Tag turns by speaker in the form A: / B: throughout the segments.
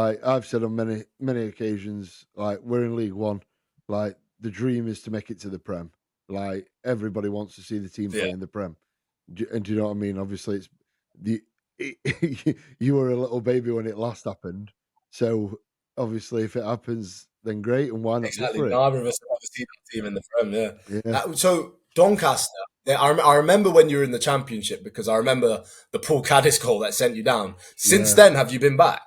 A: like I've said on many occasions, like we're in League One, like the dream is to make it to the Prem. Like everybody wants to see the team play in the Prem, and do you know what I mean? Obviously, it's the you were a little baby when it last happened, so obviously if it happens, then great, and why not go
B: Exactly.
A: for it?
B: Neither of us have ever seen that team in the Prem. Yeah.
A: Yeah,
B: So Doncaster. I remember when you were in the Championship because I remember the Paul Caddis goal that sent you down. Since
A: yeah.
B: then, have you been back?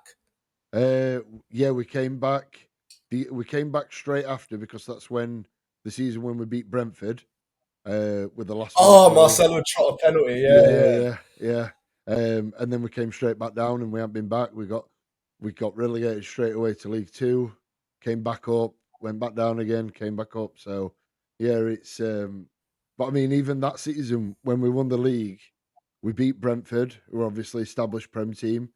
A: Yeah, we came back. We came back straight after because that's when the season when we beat Brentford with the last minute
B: Oh,
A: goal.
B: Marcelo shot a penalty. Yeah,
A: Yeah,
B: yeah.
A: yeah. And then we came straight back down, and we haven't been back. We got relegated straight away to League Two. Came back up, went back down again, came back up. So yeah, it's. But I mean, even that season when we won the league, we beat Brentford, who are obviously established Prem team.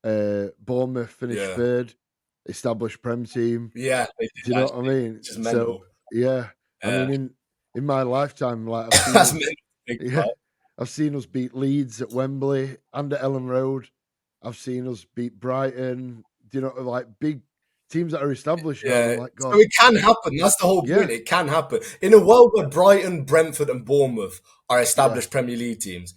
A: Bournemouth finished
B: Yeah.
A: third, established Prem team.
B: Yeah, they
A: Do
B: did
A: you know what I
B: actually.
A: mean?
B: Just
A: So
B: mental.
A: yeah, I mean
B: Yeah.
A: in my lifetime, like I've seen
B: That's
A: us,
B: mental to think
A: yeah,
B: about.
A: I've seen us beat Leeds at Wembley and at Ellen Road. I've seen us beat Brighton. Do you know, like big teams that are established now? And I'm
B: Yeah.
A: like,
B: So
A: God,
B: it can happen. That's the whole
A: yeah,
B: point. It can happen. In a world where Brighton, Brentford, and Bournemouth are
A: yeah,
B: established Premier League teams,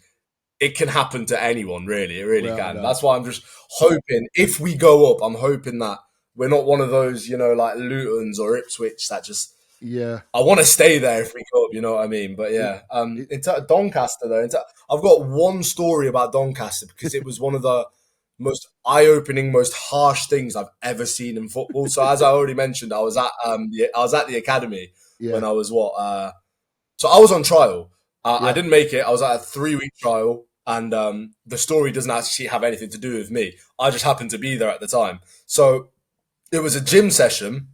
B: it can happen to anyone, really. It really
A: without a
B: can.
A: doubt,
B: That's why I'm just hoping, if we go up, I'm hoping that we're not one of those, like Lutons or Ipswich that just.
A: yeah.
B: I want to stay there if we go up, you know what I mean? But
A: It,
B: yeah,
A: it,
B: Doncaster though, I've got one story about Doncaster because it was one of the most eye-opening, most harsh things I've ever seen in football. So as I already mentioned, I was at the academy when
A: yeah,
B: I was so I was on trial. I
A: yeah,
B: didn't make it. I was at a 3-week trial, and the story doesn't actually have anything to do with me. I just happened to be there at the time. So it was a gym session,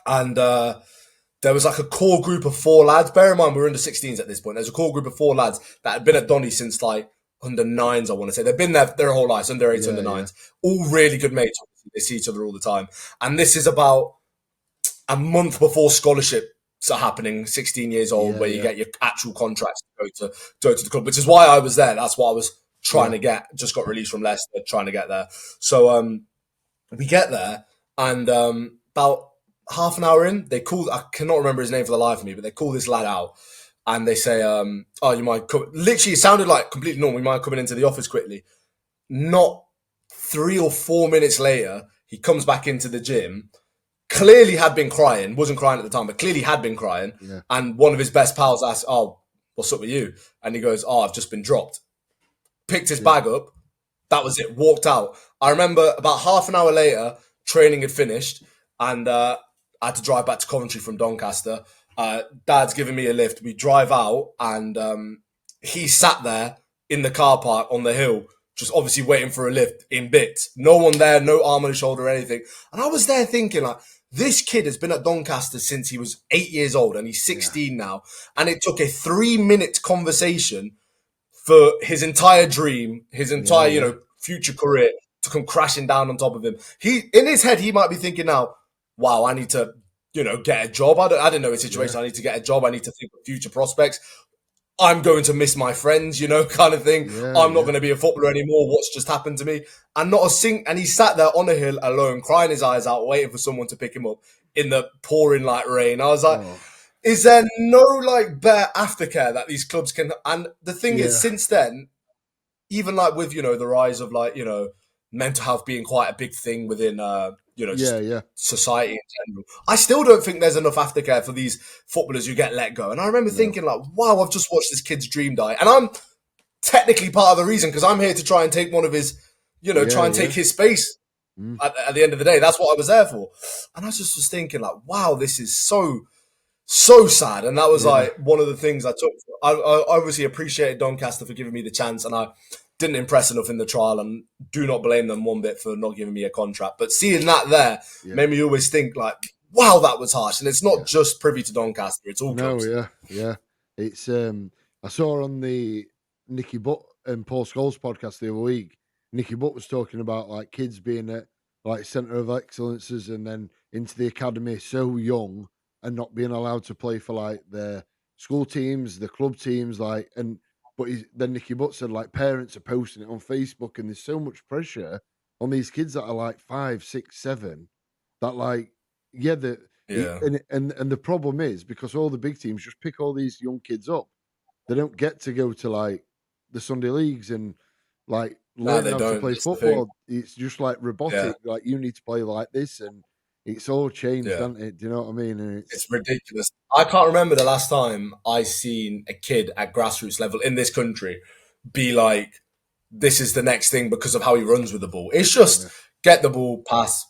B: and there was like a core group of 4 lads. Bear in mind, we were under 16s at this point. There's a core group of 4 lads that had been at Donny since like under nines, I want to say. They've been there their whole lives, under eights, under
A: yeah,
B: nines. All really good mates. They see each other all the time. And this is about a month before scholarships are happening, 16 years old,
A: yeah,
B: where you
A: yeah,
B: get your actual contracts to go to the club, which is why I was there. That's what I was trying
A: yeah,
B: to get. Just got released from Leicester, trying to get there. So we get there, and about half an hour in, they call. I cannot remember his name for the life of me, but they call this lad out, and they say, "Oh, you might come." Literally, it sounded like completely normal. We might come into the office quickly. Not 3 or 4 minutes later, he comes back into the gym. Clearly had been crying. Wasn't crying at the time, but clearly had been crying.
A: yeah,
B: And one of his best pals asked, "Oh, what's up with you?" And he goes, "Oh, I've just been dropped." Picked his
A: yeah,
B: bag up. That was it. Walked out. I remember about half an hour later, training had finished, and I had to drive back to Coventry from Doncaster. Dad's giving me a lift. We drive out, and he sat there in the car park on the hill, just obviously waiting for a lift in bits. No one there, no arm on his shoulder or anything. And I was there thinking, like, this kid has been at Doncaster since he was 8 years old, and he's
A: yeah,
B: 16 now. And it took a 3-minute conversation for his entire dream, his
A: yeah,
B: entire,
A: yeah,
B: future career to come crashing down on top of him. In his head, he might be thinking now, wow, I need to, get a job. I don't know his
A: yeah,
B: situation. I need to get a job. I need to think of future prospects. I'm going to miss my friends, kind of thing.
A: yeah,
B: I'm not
A: yeah,
B: going to be a footballer anymore. What's just happened to me? And not a and he sat there on a hill alone, crying his eyes out, waiting for someone to pick him up in the pouring like rain. I was like,
A: oh,
B: is there no like better aftercare that these clubs can? And the thing is,
A: yeah,
B: since then, even like with the rise of like mental health being quite a big thing within
A: yeah,
B: just
A: yeah,
B: society in general, I still don't think there's enough aftercare for these footballers who get let go. And I remember
A: no,
B: thinking like, wow, I've just watched this kid's dream die, and I'm technically part of the reason because I'm here to try and take one of his,
A: yeah,
B: try and take
A: yeah,
B: his space.
A: mm,
B: At the end of the day, that's what I was there for, and I just was thinking like, wow, this is so sad. And that was
A: yeah,
B: like one of the things I took. I obviously appreciated Doncaster for giving me the chance, and I didn't impress enough in the trial, and do not blame them one bit for not giving me a contract. But seeing that there
A: yeah,
B: made me always think like, wow, that was harsh. And it's not
A: yeah.
B: just privy to Doncaster; it's all
A: No,
B: clubs.
A: yeah, yeah. It's I saw on the Nicky Butt and Paul Scholes podcast the other week. Nicky Butt was talking about like kids being at like centre of excellences and then into the academy so young and not being allowed to play for like the school teams, the club teams, like then Nicky Butt said like parents are posting it on Facebook and there's so much pressure on these kids that are like 5, 6, 7. That like, yeah,
B: Yeah.
A: and the problem is because all the big teams just pick all these young kids up. They don't get to go to like the Sunday leagues and like
B: No,
A: learn
B: they
A: how to
B: don't.
A: play
B: That's the thing.
A: football. It's just like
B: Yeah.
A: robotic. Like you need to play like this, and it's all changed,
B: Yeah.
A: hasn't it? Do you know what I mean? And
B: It's ridiculous. I can't remember the last time I seen a kid at grassroots level in this country be like, this is the next thing because of how he runs with the ball. It's just
A: yeah,
B: get the ball, pass,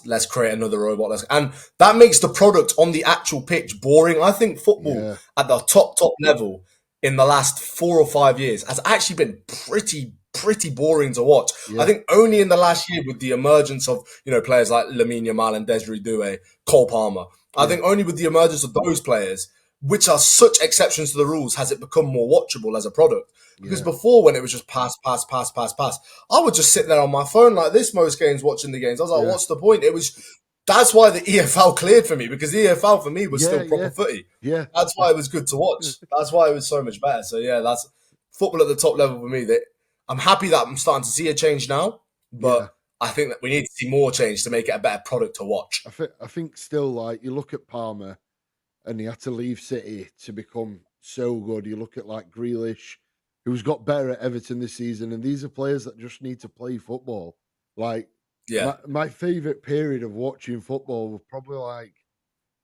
B: let's create another robot. And that makes the product on the actual pitch boring. I think football
A: yeah,
B: at the top level in the last 4 or 5 years has actually been pretty boring to watch. I
A: yeah,
B: think only in the last year with the emergence of, players like Lamine Yamal and Desiree Doué, Cole Palmer, I
A: yeah,
B: think only with the emergence of those players, which are such exceptions to the rules, has it become more watchable as a product. Because
A: yeah,
B: before, when it was just pass, I would just sit there on my phone like this most games watching the games. I was like,
A: yeah,
B: what's the point? That's why the EFL cleared for me, because the EFL for me was
A: yeah,
B: still proper
A: yeah,
B: footy.
A: yeah,
B: That's why it was good to watch. That's why it was so much better. So yeah, that's football at the top level for me. That I'm happy that I'm starting to see a change now,
A: yeah.
B: but I think that we need to see more change to make it a better product to watch.
A: I think still like you look at Palmer and he had to leave City to become so good. You look at like Grealish, who's got better at Everton this season, and these are players that just need to play football. Like
B: Yeah,
A: my favorite period of watching football was probably like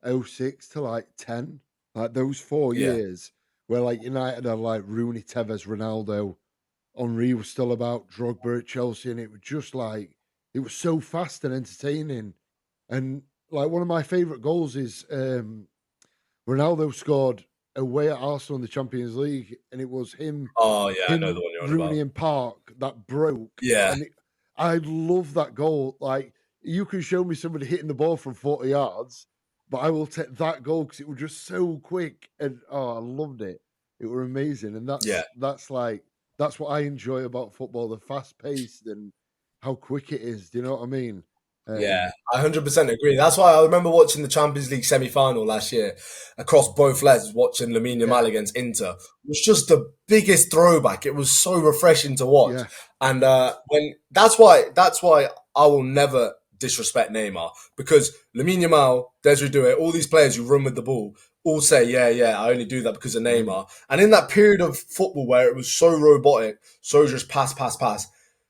A: '06 to like 10, like those four
B: yeah,
A: years where like United had like Rooney, Tevez, Ronaldo, Henry was still about, Drogba at Chelsea, and it was just like it was so fast and entertaining. And like one of my favorite goals is Ronaldo scored away at Arsenal in the Champions League, and it was
B: oh yeah, I know the
A: him,
B: one you're on
A: Rooney,
B: about.
A: and Park that broke.
B: Yeah,
A: And I love that goal. Like you can show me somebody hitting the ball from 40 yards, but I will take that goal because it was just so quick, and I loved it. It was amazing, and
B: yeah.
A: that's what I enjoy about football: the fast paced and how quick it is. Do you know what I mean?
B: Yeah,
A: Um,
B: I 100% agree. That's why I remember watching the Champions League semi-final last year across both legs, watching Lamine
A: yeah,
B: Yamal against Inter. It was just the biggest throwback. It was so refreshing to watch.
A: yeah,
B: And when that's why I will never disrespect Neymar, because Lamine Yamal, Desiree Doué, all these players who run with the ball all say, yeah, I only do that because of
A: Neymar.
B: Neymar. And in that period of football where it was so robotic, so just pass,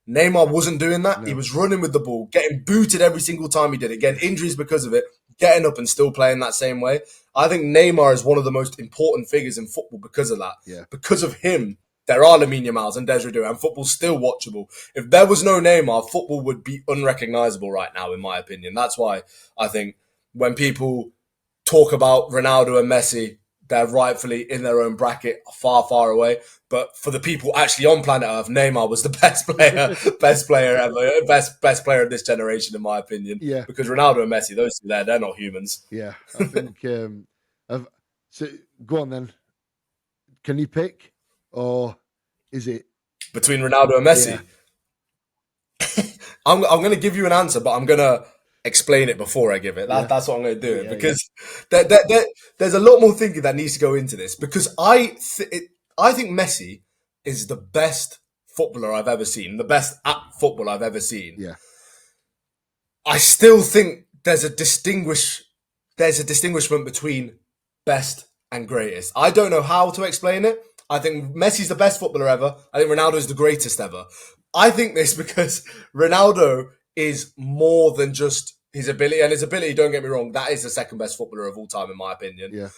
B: Neymar wasn't doing that. He
A: No,
B: was running with the ball, getting booted every single time he did it, getting injuries because of it, getting up and still playing that same way. I think Neymar is one of the most important figures in football because of that.
A: yeah,
B: Because of him, there are Lamine Yamals and Desiree Doué, and football's still watchable. If there was no Neymar, football would be unrecognizable right now, in my opinion. That's why I think when people talk about Ronaldo and Messi, they're rightfully in their own bracket, far away. But for the people actually on planet Earth, Neymar was the best player ever, best player of this generation, in my opinion.
A: yeah,
B: Because Ronaldo and Messi, those two there, they're not humans.
A: yeah. I think. I've, so go on then. Can you pick, or is it?
B: Between Ronaldo and
A: Yeah,
B: Messi, I'm going to give you an answer, but I'm going to explain it before I give it.
A: yeah,
B: That's what I'm going to do it,
A: yeah, yeah,
B: because there's a lot more thinking that needs to go into this, because I think Messi is the best footballer I've ever seen, the best at football I've ever seen.
A: yeah,
B: I still think there's a distinguishment between best and greatest. I don't know how to explain it. I think Messi's the best footballer ever. I think Ronaldo is the greatest ever. I think this because Ronaldo is more than just his ability, and his ability, don't get me wrong, that is the second best footballer of all time, in my opinion.
A: yeah,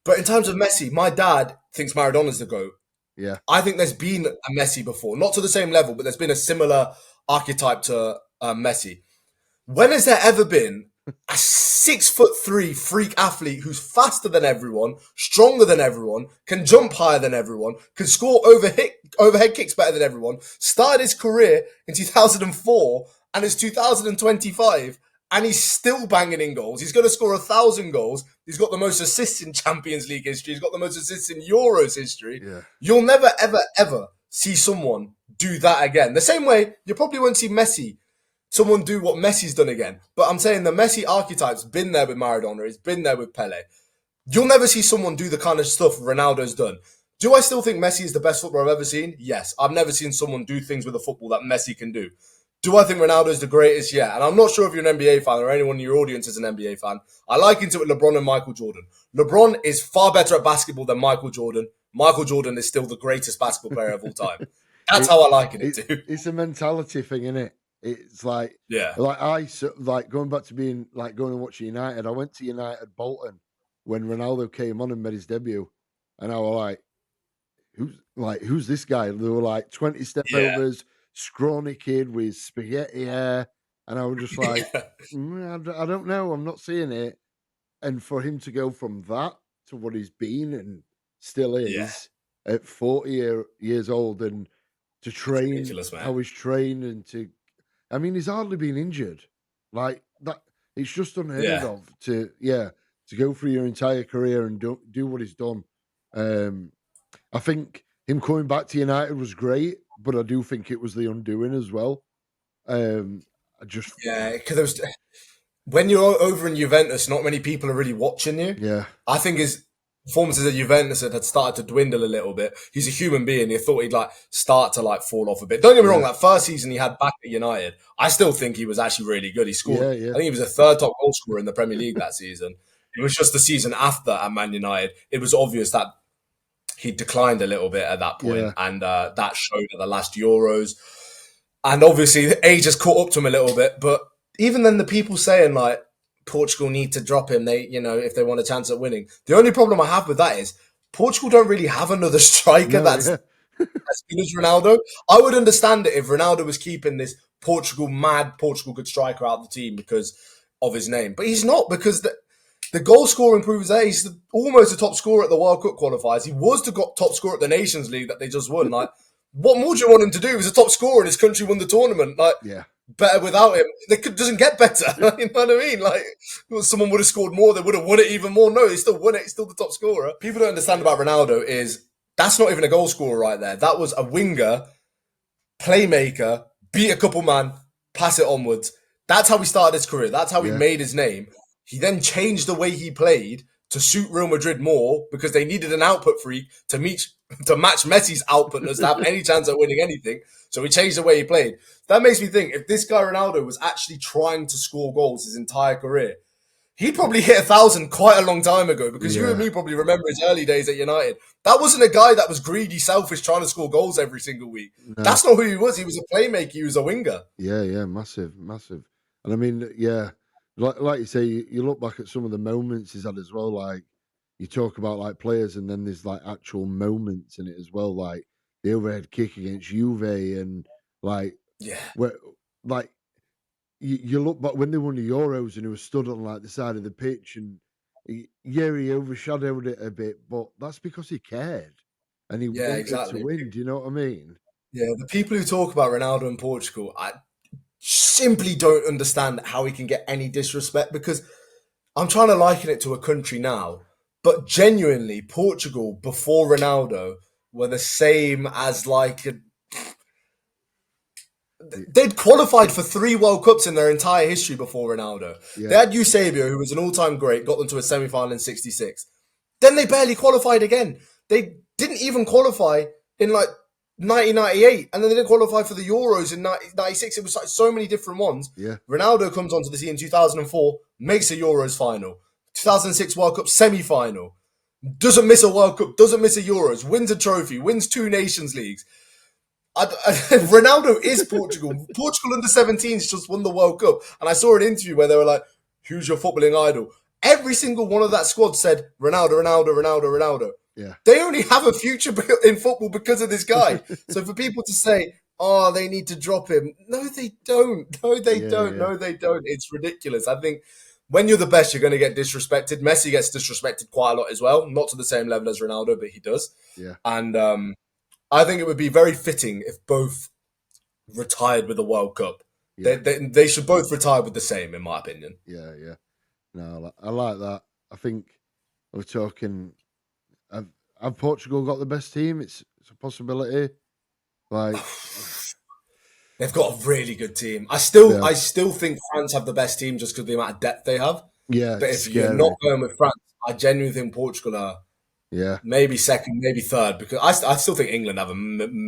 B: But in terms of Messi, my dad thinks Maradona's the GOAT.
A: yeah,
B: I think there's been a Messi before, not to the same level, but there's been a similar archetype to Messi. When has there ever been a 6'3" freak athlete who's faster than everyone, stronger than everyone, can jump higher than everyone, can score overhead kicks better than everyone, started his career in 2004 and it's 2025, and he's still banging in goals. He's going to score 1,000 goals. He's got the most assists in Champions League history. He's got the most assists in Euros history.
A: yeah,
B: You'll never, ever see someone do that again. The same way you probably won't see someone do what Messi's done again. But I'm saying the Messi archetype's been there with Maradona. It's been there with Pele. You'll never see someone do the kind of stuff Ronaldo's done. Do I still think Messi is the best footballer I've ever seen? Yes. I've never seen someone do things with a football that Messi can do. Do I think Ronaldo's the greatest? Yeah. And I'm not sure if you're an NBA fan or anyone in your audience is an NBA fan. I liken it with LeBron and Michael Jordan. LeBron is far better at basketball than Michael Jordan. Michael Jordan is still the greatest basketball player of all time. That's how I liken it to.
A: It's a mentality thing, isn't it? It's like,
B: Yeah.
A: like going back to being like going and watching United. I went to United Bolton when Ronaldo came on and made his debut, and I was who's this guy? They were like 20 step
B: Yeah.
A: overs, scrawny kid with spaghetti hair, and I was just like, I don't know, I'm not seeing it. And for him to go from that to what he's been and still
B: Yeah.
A: is at 40 years old, and to train
B: Ridiculous, man.
A: how he's trained, and I mean, he's hardly been injured. Like that, it's just unheard of to go through your entire career and do what he's done. I think him coming back to United was great, but I do think it was the undoing as well.
B: Because when you're over in Juventus, not many people are really watching you.
A: Yeah.
B: I think his performances at Juventus had started to dwindle a little bit. He's a human being. You thought he'd start to fall off a bit. Don't get me wrong, that first season he had back at United, I still think he was actually really good. He scored, I think he was a third top goal scorer in the Premier League that season. It was just the season after at Man United. It was obvious that he declined a little bit at that point, and that showed at the last Euros. And obviously, age has caught up to him a little bit. But even then, the people saying Portugal need to drop him, if they want a chance at winning. The only problem I have with that is Portugal don't really have another striker that's as good as Ronaldo. I would understand it if Ronaldo was keeping this Portugal good striker out of the team because of his name, but he's not, because the goal scoring proves that he's almost the top scorer at the World Cup qualifiers. He was the top scorer at the Nations League that they just won. What more do you want him to do? He was a top scorer and his country won the tournament. Better without him. It doesn't get better. You know what I mean? Someone would have scored more, they would have won it even more. No, he still won it. He's still the top scorer. People don't understand about Ronaldo is that's not even a goal scorer right there. That was a winger, playmaker, beat a couple man, pass it onwards. That's how he started his career. That's how he made his name. He then changed the way he played to suit Real Madrid more because they needed an output freak to match Messi's outputness to have any chance at winning anything. So he changed the way he played. That makes me think if this guy Ronaldo was actually trying to score goals his entire career, he probably hit 1,000 quite a long time ago, because you and me probably remember his early days at United. That wasn't a guy that was greedy, selfish, trying to score goals every single week. No. That's not who he was. He was a playmaker. He was a winger.
A: Yeah, massive. And I mean, like you say, you look back at some of the moments he's had as well. Like you talk about players, and then there's actual moments in it as well. Like the overhead kick against Juve, and you look back when they won the Euros and he was stood on the side of the pitch, and he overshadowed it a bit, but that's because he cared and he wanted to win. Do you know what I mean?
B: Yeah, the people who talk about Ronaldo in Portugal, I simply don't understand how he can get any disrespect, because I'm trying to liken it to a country now, but genuinely Portugal before Ronaldo were the same as they'd qualified for 3 World Cups in their entire history before Ronaldo. Yeah. They had Eusebio, who was an all-time great, got them to a semi-final in 1966. Then they barely qualified again. They didn't even qualify in 1998, and then they didn't qualify for the Euros in 1996. It was so many different ones.
A: Yeah.
B: Ronaldo comes onto the scene in 2004, makes a Euros final. 2006 World Cup semi-final. Doesn't miss a World Cup, doesn't miss a Euros, wins a trophy, wins 2 Nations Leagues. Ronaldo is Portugal. Portugal under 17s just won the World Cup. And I saw an interview where they were like, who's your footballing idol? Every single one of that squad said, Ronaldo.
A: Yeah.
B: They only have a future in football because of this guy. So for people to say, oh, they need to drop him. No, they don't. No, they don't. It's ridiculous. I think when you're the best, you're going to get disrespected. Messi gets disrespected quite a lot as well. Not to the same level as Ronaldo, but he does.
A: Yeah.
B: And I think it would be very fitting if both retired with a World Cup. Yeah. They should both retire with the same, in my opinion.
A: Yeah. No, I like that. I think we're talking. Have Portugal got the best team? It's a possibility.
B: They've got a really good team. I still think France have the best team just because of the amount of depth they have.
A: Yeah,
B: but if you're not going with France, I genuinely think Portugal are.
A: Yeah,
B: maybe second, maybe third, because I still think England have a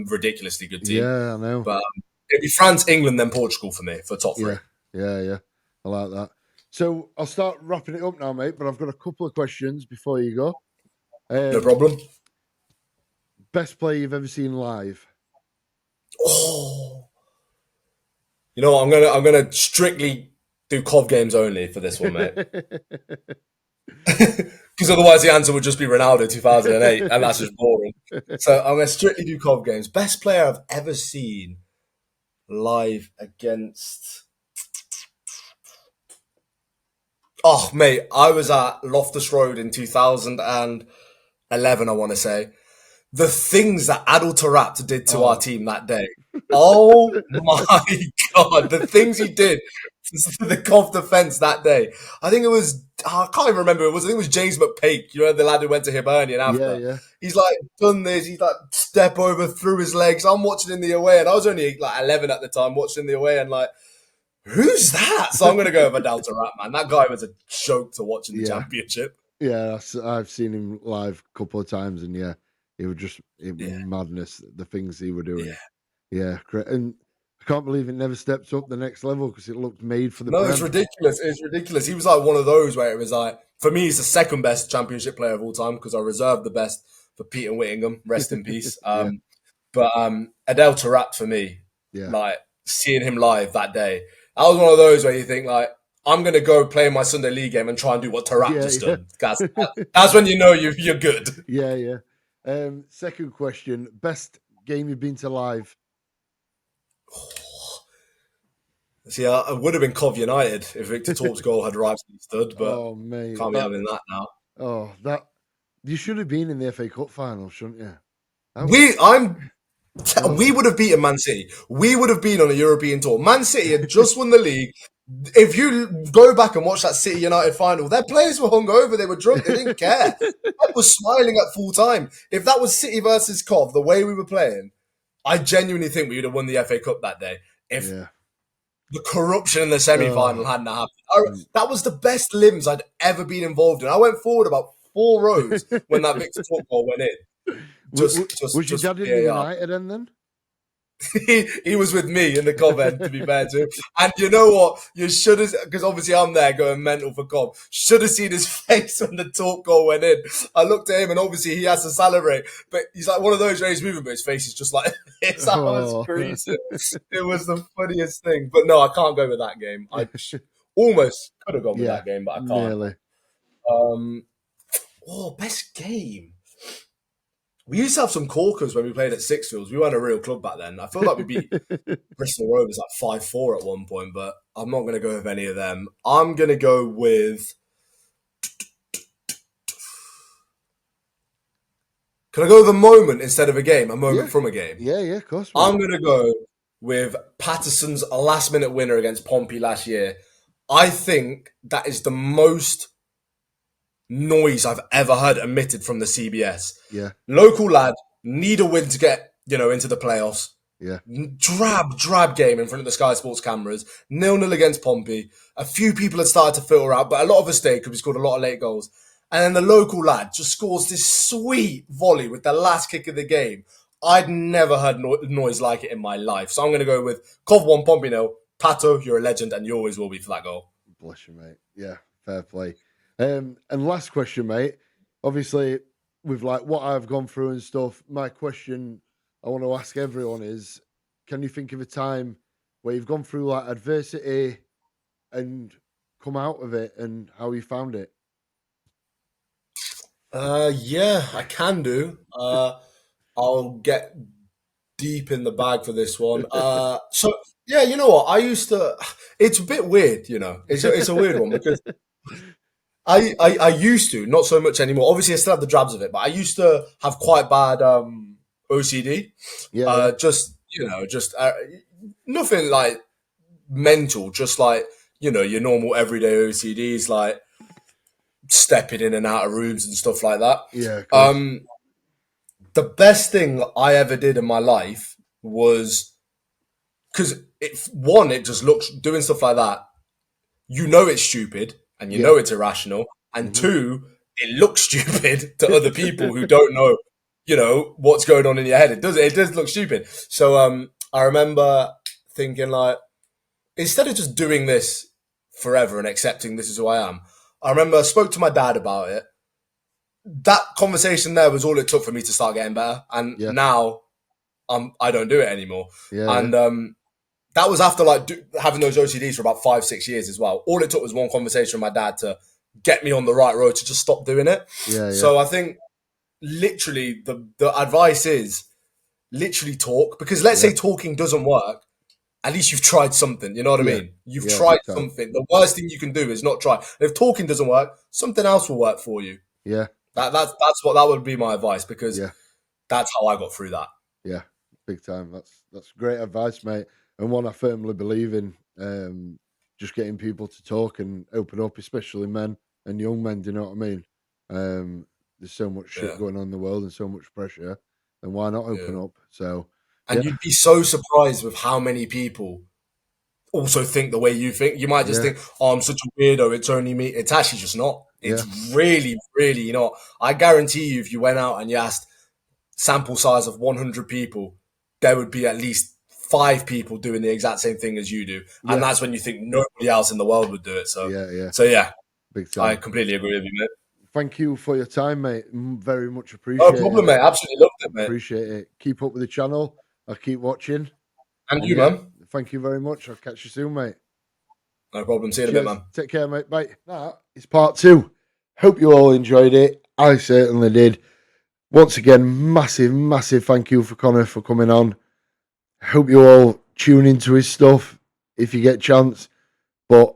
B: ridiculously good team.
A: Yeah, I know.
B: But It'd be France, England, then Portugal for me for top three.
A: Yeah. I like that. So I'll start wrapping it up now, mate. But I've got a couple of questions before you go.
B: No problem.
A: Best player you've ever seen live?
B: Oh, you know what? I'm gonna strictly do COV games only for this one, mate. Because otherwise the answer would just be Ronaldo 2008, and that's just boring. So I'm gonna strictly do COV games. Best player I've ever seen live against. Oh, mate, I was at Loftus Road in 2011, I want to say. The things that Adel Taarabt did to our team that day. Oh my God, the things he did to the COV defence that day. I think it was, I can't even remember who it was. I think it was James McPake, you know, the lad who went to Hibernian after.
A: Yeah.
B: He's like done this, he's like step over through his legs. I'm watching in the away, and I was only like 11 at the time watching the away, and like, who's that? So I'm going to go with Adel Taarabt, man. That guy was a joke to watch in the championship.
A: Yeah, I've seen him live a couple of times, and it was madness, the things he were doing. Yeah, great. And I can't believe it never stepped up the next level because it looked made for the
B: No,
A: Prem.
B: it's ridiculous. It's ridiculous. He was like one of those where it was like, for me, he's the second best championship player of all time because I reserved the best for Peter Whittingham. Rest in peace. But Adel Taarabt for me, like seeing him live that day, that was one of those where you think like, I'm going to go play my Sunday League game and try and do what Taarabt just done. That's when you know you're good.
A: Yeah. Second question, best game you've been to live?
B: See, I would have been COV United if Victor Torp's goal had rightfully stood, but can't be having that now.
A: Oh, you should have been in the FA Cup final, shouldn't you?
B: We would have beaten Man City. We would have been on a European tour. Man City had just won the league. If you go back and watch that City United final, their players were hungover. They were drunk. They didn't care. Pep was smiling at full time. If that was City versus COV, the way we were playing, I genuinely think we would have won the FA Cup that day. If the corruption in the semi-final hadn't happened. That was the best limbs I'd ever been involved in. I went forward about 4 rows when that Victor Torp goal went in.
A: Was your dad in the United end then?
B: He was with me in the COV end, to be fair to him. And you know what? You should have, because obviously I'm there going mental for COV. Should have seen his face when the Torp goal went in. I looked at him and obviously he has to celebrate, but he's like one of those where he's moving, but his face is just like this. I was creasing. It was the funniest thing. But no, I can't go with that game. I almost could have gone with that game, but I can't. Nearly. Best game. We used to have some corkers when we played at Sixfields. We weren't a real club back then. I feel like we beat Bristol Rovers like 5-4 at one point, but I'm not going to go with any of them. I'm going to go with... Can I go with a moment instead of a game? A moment from a game?
A: Yeah, of course.
B: I'm going to go with Patterson's last-minute winner against Pompey last year. I think that is the most noise I've ever heard emitted from the CBS.
A: Yeah.
B: Local lad, need a win to get, into the playoffs.
A: Yeah.
B: Drab game in front of the Sky Sports cameras. 0-0 against Pompey. A few people had started to filter out, but a lot of us stayed because we scored a lot of late goals. And then the local lad just scores this sweet volley with the last kick of the game. I'd never heard noise like it in my life. So I'm going to go with COV 1, Pompey 0. Pato, you're a legend and you always will be for that goal.
A: Bless you, mate. Yeah, fair play. And last question, mate. Obviously, with like what I've gone through and stuff, my question I want to ask everyone is, can you think of a time where you've gone through like adversity and come out of it and how you found it?
B: Yeah, I can do. I'll get deep in the bag for this one. So yeah, you know what? It's a bit weird, It's a weird one because I used to, not so much anymore. Obviously, I still have the drabs of it, but I used to have quite bad OCD.
A: Yeah.
B: Just nothing like mental, just like, your normal everyday OCDs, like stepping in and out of rooms and stuff like that.
A: Yeah.
B: The best thing I ever did in my life was, because it just looks, doing stuff like that, it's stupid and you know it's irrational. And 2, it looks stupid to other people who don't know, what's going on in your head. It does look stupid. So I remember thinking like, instead of just doing this forever and accepting this is who I am, I remember I spoke to my dad about it. That conversation there was all it took for me to start getting better. And
A: Yeah.
B: now I don't do it anymore.
A: Yeah.
B: And that was after like having those OCDs for about 5-6 years as well. All it took was one conversation with my dad to get me on the right road to just stop doing it.
A: Yeah.
B: So I think literally the advice is literally talk, because let's say talking doesn't work, at least you've tried something. You know what I mean? You've tried something. The worst thing you can do is not try. And if talking doesn't work, something else will work for you.
A: Yeah.
B: That's what that would be my advice, because that's how I got through that.
A: Yeah, big time. That's great advice, mate, and one I firmly believe in. Just getting people to talk and open up, especially men and young men. Do you know what I mean? There's so much shit going on in the world and so much pressure, and why not open up? So,
B: and you'd be so surprised with how many people also think the way you think. You might just think, "Oh, I'm such a weirdo. It's only me." It's actually just not. It's really, really not. I guarantee you, if you went out and you asked sample size of 100 people, there would be at least 5 people doing the exact same thing as you do. And that's when you think nobody else in the world would do it. So, yeah,
A: big time.
B: I completely agree with you, mate.
A: Thank you for your time, mate. Very much appreciate it.
B: No problem, mate. Absolutely loved it, mate.
A: Appreciate it. Keep up with the channel. I'll keep watching.
B: And you, man.
A: Thank you very much. I'll catch you soon, mate.
B: No problem. See you in a bit, man.
A: Take care, mate. Bye. That is part 2. Hope you all enjoyed it. I certainly did. Once again, massive, massive thank you for Connor for coming on. Hope you all tune into his stuff if you get a chance. But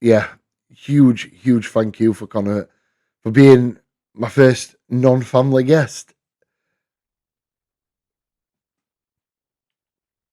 A: yeah, huge, huge thank you for Connor for being my first non-family guest.